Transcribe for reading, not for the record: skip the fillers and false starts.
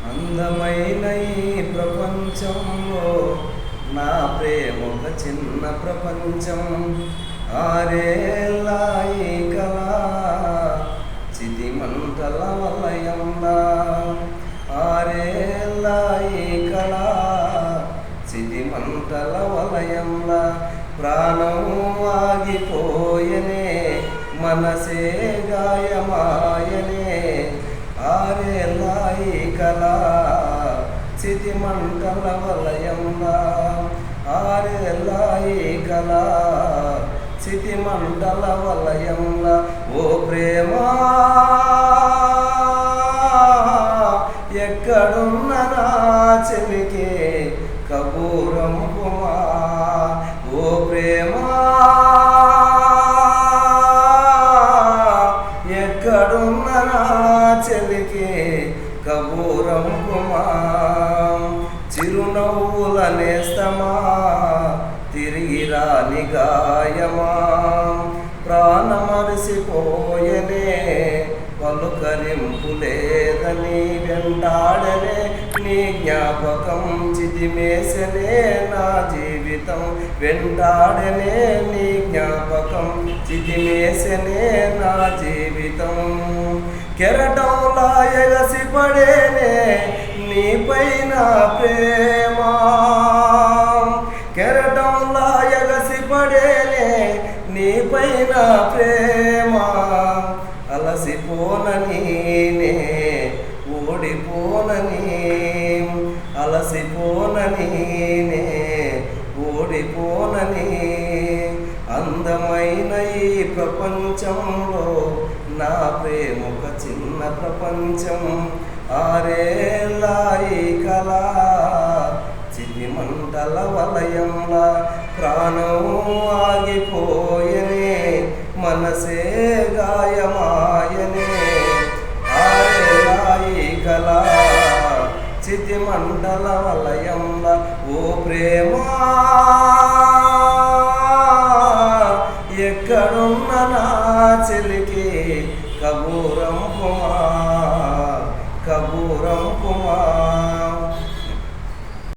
అందమైన ఈ ప్రపంచంలో నా ప్రేమ ఒక చిన్న ప్రపంచం. ఆరేళ్ళ ఈ కళ చితిమంటల వలయంలా, ఆరేళ్ళ ఈ కళ చితిమంటల వలయంలా, ప్రాణం ఆగిపోయనే మనసే గాయమాయనే. ఆరేళ్ళ ఈ కళ చితిమంటల వలయంలా, ఆరేళ్ళ ఈ కళ చితిమంటల వలయంలా. ఓ ప్రేమా ఎక్కడున్న నా చెలికే కబూరంపుమా. ఓ ప్రేమా ఎక్కడున్న నా చెలికే కబూరంపుమా. చిరునవ్వుల నేస్తమా తిరిగి రాని గాయమా, ప్రాణమరిసిపోయనే పలుకరింపు లేదని వెంటాడనే నీ జ్ఞాపకం చిదిమేసనే నా జీవితం. వెంటాడనే నీ జ్ఞాపకం చిదిమేసనే నా జీవితం. కెరటంలా ఎగసిపడేనే నీపైన ప్రేమ, కెరటంలా ఎగసిపడేనే నీపైన ప్రేమ. అలసిపోనని నే ఓడిపోనని, అలసిపోనని నే ఓడిపోనని. అందమైన ఈ ప్రపంచంలో నా ప్రేమ ఒక చిన్న ప్రపంచం. ఆరేళ్ళ ఈ కళ చితిమంటల వలయంలా, ప్రాణం ఆగిపోయనే మనసే గాయమాయనే. ఆరేళ్ళ ఈ కళ చితిమంటల వలయంలా. ఓ ప్రేమా ఎక్కడున్న నా చెలికే కబూరంపుమా, కబూరంపుమా.